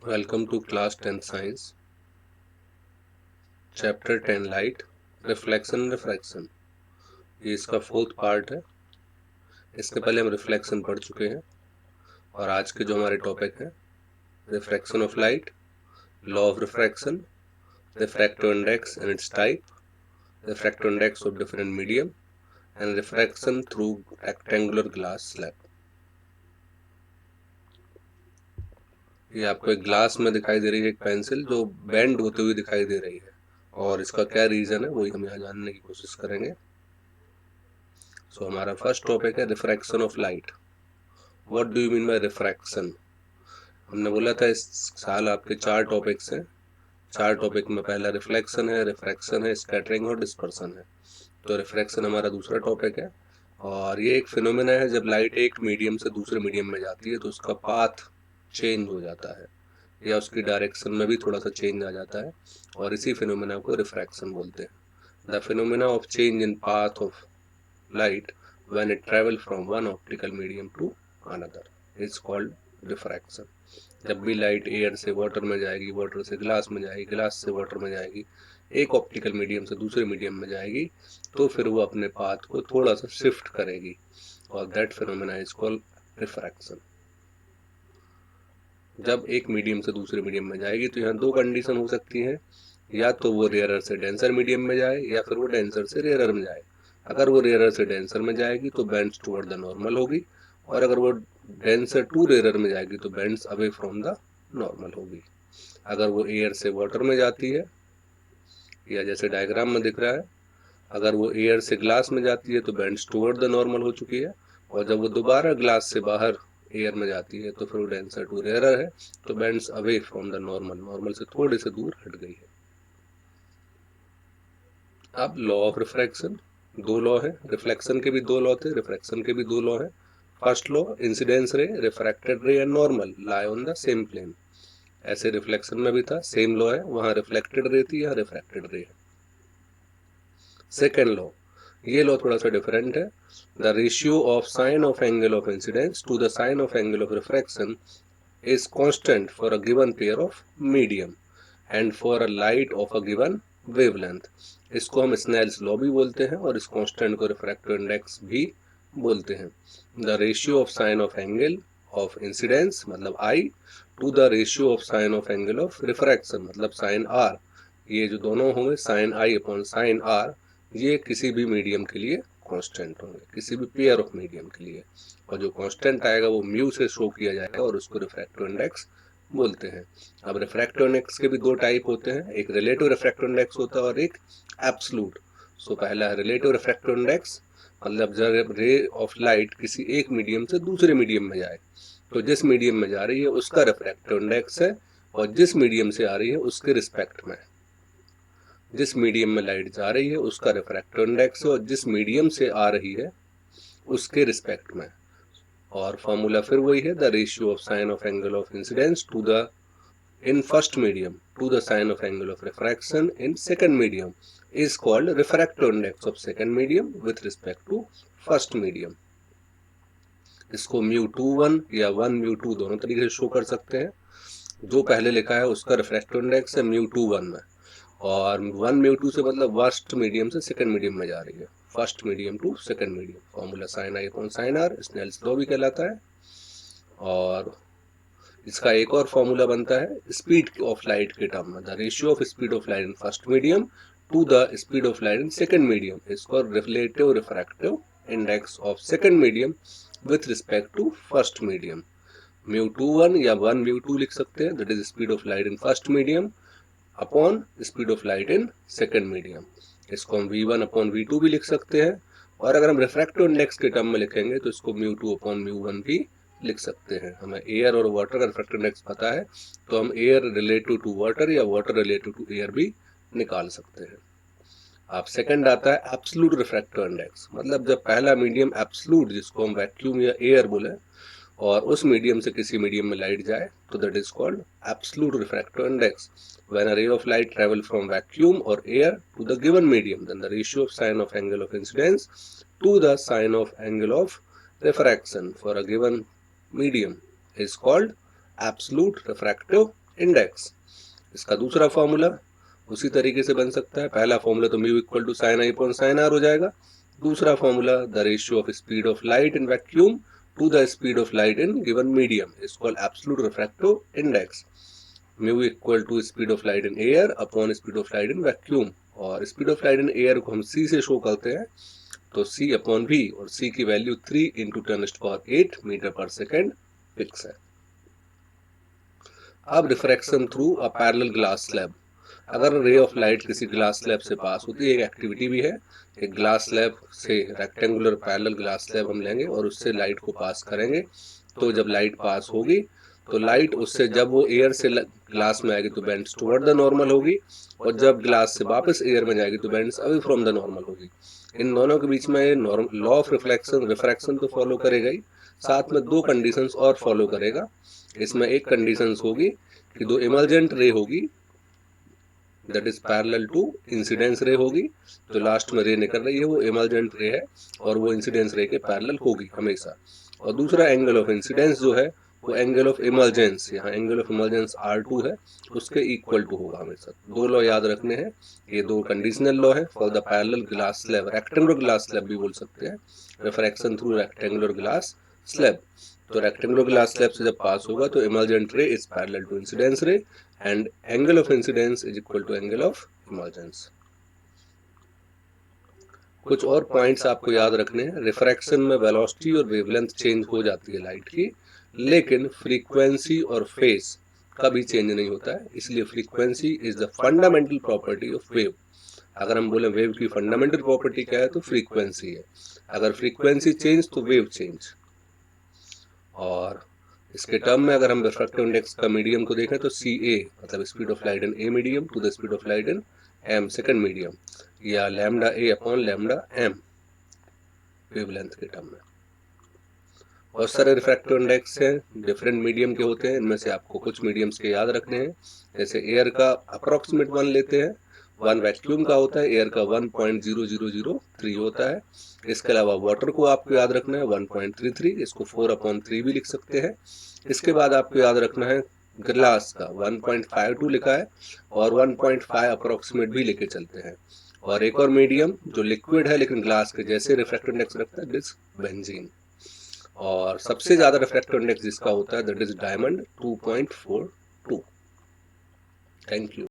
Welcome to class 10 science, chapter 10 light, reflection refraction। ये इसका fourth part है। इसके पहले हम रिफ्लेक्शन पढ़ चुके हैं और आज के जो हमारे टॉपिक है refraction of light, law of refraction, refractive index and it's type, refractive index of different medium and refraction through rectangular glass slab. ये आपको एक ग्लास में दिखाई दे रही है एक पेंसिल जो बेंड होते हुए दिखाई दे रही है और इसका क्या रीजन है वही हम यहाँ जानने की कोशिश करेंगे। सो हमारा फर्स्ट टॉपिक है refraction of light. What do you mean by refraction? हमने बोला था इस साल आपके 4 टॉपिक्स हैं। 4 टॉपिक में पहला रिफ्लेक्शन है, रिफ्रैक्शन है, स्कैटरिंग और डिस्पर्सन है। तो रिफ्रैक्शन हमारा दूसरा टॉपिक है और ये एक फिनोमेना है जब लाइट एक मीडियम से दूसरे मीडियम में जाती है तो उसका पाथ चेंज हो जाता है या उसकी डायरेक्शन में भी थोड़ा सा चेंज आ जाता है और इसी फिनोमेना को रिफ्रैक्शन बोलते हैं। The phenomena of change in path of light when it travel from one optical medium to another is called diffraction। जब भी लाइट एयर से वाटर में जाएगी, वाटर से ग्लास में जाएगी, ग्लास से वाटर में जाएगी, एक ऑप्टिकल मीडियम से दूसरे मीडियम में जाएगी तो फिर वो अपने पाथ को थोड़ा सा शिफ्ट करेगी और that phenomena is called refraction. जब एक मीडियम से दूसरे मीडियम में जाएगी तो यहाँ दो कंडीशन हो सकती है, या तो वो रेयरर से डेंसर मीडियम में जाए या फिर वो डेंसर से रेयरर में जाए। अगर वो रेयरर से डेंसर में जाएगी तो बेंड्स टुवर्ड द नॉर्मल होगी और अगर वो डेंसर टू रेयरर में जाएगी तो bends away from the normal होगी। अगर वो एयर से वाटर में जाती है या जैसे डायग्राम में दिख रहा है, अगर वो एयर से ग्लास में जाती है तो बेंड्स टुवर्ड द नॉर्मल हो चुकी है और जब वो दोबारा ग्लास से बाहर एयर में जाती है तो फिर वो डेंसर टू रेयरर है तो bends away from the normal, normal से थोड़े से दूर हट गई है। अब लॉ ऑफ रिफ्रैक्शन, दो लॉ है, रिफ्लेक्शन के भी दो लॉ थे, रिफ्रैक्शन के भी दो लॉ है। First law, incidence ray, refracted ray and normal lie on the same plane. ऐसे रिफ्लेक्शन में भी था, सेम लॉ है, वहां रिफ्लेक्टेड रे थी, यहाँ रिफ्रैक्टेड रे है। सेकेंड लॉ, ये लॉ थोड़ा सा डिफरेंट है। The ratio of sine of angle of incidence to the sine of angle of refraction is constant for a given pair of medium and for a light of a given wavelength। इसको हम Snell's law भी बोलते हैं और इस constant को refractive index भी बोलते हैं। The ratio of sine of angle of incidence मतलब i to the ratio of sine of angle of refraction मतलब साइन आर, ये जो दोनों होंगे sine i upon sine r, ये किसी भी मीडियम के लिए कांस्टेंट होंगे, किसी भी पेयर ऑफ मीडियम के लिए, और जो कांस्टेंट आएगा वो म्यू से शो किया जाएगा और उसको रिफ्रैक्टिव इंडेक्स बोलते हैं। अब रिफ्रैक्टिव इंडेक्स के भी दो टाइप होते हैं, एक रिलेटिव रिफ्रैक्टिव इंडेक्स होता है और एक एब्सोल्यूट। सो पहला है रिलेटिव रिफ्रैक्टिव इंडेक्स, मतलब जब रे ऑफ लाइट किसी एक मीडियम से दूसरे मीडियम में जाए तो जिस मीडियम में जा रही है उसका रिफ्रैक्टिव इंडेक्स है और जिस मीडियम से आ रही है उसके रिस्पेक्ट में, जिस मीडियम में लाइट जा रही है उसका रिफ्रैक्टिव इंडेक्स है और जिस मीडियम से आ रही है उसके रिस्पेक्ट में। और फॉर्मूला फिर वही है, the ratio of sine of angle of incidence to the in first medium to the sine of angle of refraction in second medium is called refractive index of second medium with respect to first medium. इसको μ21 या 1μ2 दोनों तरीके से show कर सकते हैं। जो पहले लिखा है उसका रिफ्रैक्टिव इंडेक्स है μ21 में और 1μ2 से मतलब फर्स्ट मीडियम से सेकंड मीडियम में जा रही है, first medium to second medium. Formula sine i upon sine r Snell's law भी कहलाता है। और इसका एक और फॉर्मूला बनता है स्पीड ऑफ लाइट के टर्म में, the ratio of speed of light in first medium to the speed of light in second medium is called relative refractive index of second medium with respect to first medium. μ21 या 1μ2 लिख सकते हैं, that is speed of light in first medium upon speed of light in second medium. इसको हम v1 upon v2 भी लिख सकते हैं और अगर हम रिफ्रैक्टिव इंडेक्स के टर्म में लिखेंगे तो इसको μ2 अपॉन μ1 भी लिख सकते हैं। हमें एयर और वाटर का रिफ्रैक्टिव इंडेक्स पता है तो हम एयर रिलेटिव टू वाटर या वाटर रिलेटिव टू एयर भी निकाल सकते हैं। अब सेकंड आता है एब्सोल्यूट रिफ्रैक्टिव इंडेक्स, मतलब जब पहला मीडियम एब्सोल्यूट जिसको हम वैक्यूम या एयर बोले और उस मीडियम से किसी मीडियम में लाइट जाए तो that is called absolute refractive index. When a ray of light travel from vacuum or air to the given medium, then the ratio of sine of angle of incidence to the sine of angle of refraction for a given medium is called absolute refractive index. इसका दूसरा formula उसी तरीके से बन सकता है। पहला formula तो mu equal to sine i upon sine r हो जाएगा। दूसरा formula the ratio of speed of light in vacuum to the speed of light in given medium is called absolute refractive index. Mu equal to speed of light in air upon speed of light in vacuum, और speed of light in air को हम c से show करते हैं, तो c upon v, और c की value 3 into 10⁸ metre पर सेकेंड फिक्स है। अब refraction through a parallel glass slab. अगर रे ऑफ लाइट किसी ग्लास स्लैब से पास होती है, एक एक्टिविटी भी है, एक ग्लास स्लैब से रेक्टेंगुलर पैरेलल ग्लास स्लैब हम लेंगे और उससे लाइट को पास करेंगे। तो जब लाइट पास होगी तो लाइट उससे जब वो एयर से ग्लास में आएगी तो बेंड्स टुवर्ड द नॉर्मल होगी, और जब ग्लास से वापस एयर में जाएगी तो bends away from the normal होगी। इन दोनों के बीच में लॉ ऑफ रिफ्रैक्शन तो फॉलो करेगा ही, साथ में दो कंडीशंस और फॉलो करेगा। इसमें एक कंडीशंस होगी कि दो इमर्जेंट रे होगी that is parallel to incidence ray होगी, जो लास्ट में रे निकल रही है वो इमर्जेंट रे है और वो इंसिडेंस रे के पैरेलल होगी हमेशा। और दूसरा एंगल ऑफ इंसिडेंस जो है वो एंगल ऑफ इमर्जेंस, यहाँ एंगल ऑफ इमर्जेंस R2 है, उसके इक्वल टू होगा हमेशा। दो लॉ याद रखने हैं, ये दो कंडीशनल लॉ है for the parallel glass slab, rectangular glass slab भी बोल सकते हैं, refraction through rectangular glass slab. तो रेक्टेंगुलर ग्लास स्लैब से जब पास होगा तो emergent ray is parallel to incidence ray and angle of incidence is equal to angle of emergence. कुछ और पॉइंट्स आपको याद रखने हैं। रिफ्रैक्शन में वेलोसिटी और वेवलेंथ चेंज हो जाती है लाइट की, लेकिन फ्रीक्वेंसी और फेस कभी चेंज नहीं होता है, इसलिए frequency is the fundamental property of wave. अगर हम बोले वेव की फंडामेंटल प्रॉपर्टी क्या है तो फ्रीक्वेंसी है, अगर फ्रीक्वेंसी चेंज तो वेव चेंज। और इसके टर्म में अगर हम रिफ्रैक्टिव इंडेक्स का मीडियम को देखें तो CA मतलब speed of light in A medium to the speed of light in m second medium, या lambda A upon lambda m wavelength के टर्म में। बहुत सारे रिफ्रैक्टिव इंडेक्स हैं, डिफरेंट मीडियम के होते हैं, इनमें से आपको कुछ मीडियम्स के याद रखने हैं। जैसे एयर का अप्रोक्सीमेट 1 लेते हैं, 1 वैक्यूम का होता है, एयर का 1.0003 होता है। इसके अलावा वाटर को आपको याद रखना है 1.33, इसको 4/3 भी लिख सकते हैं। इसके बाद आपको याद रखना है ग्लास का 1.52 लिखा है, और 1.5 अप्रोक्सीमेट भी लेके चलते हैं। और एक और मीडियम जो लिक्विड है लेकिन ग्लास के जैसे रिफ्रैक्टिव इंडेक्स रखता है, दिस बेंजीन। और सबसे ज्यादा रिफ्रैक्टिव इंडेक्स जिसका होता है that is diamond 2.42। Thank you.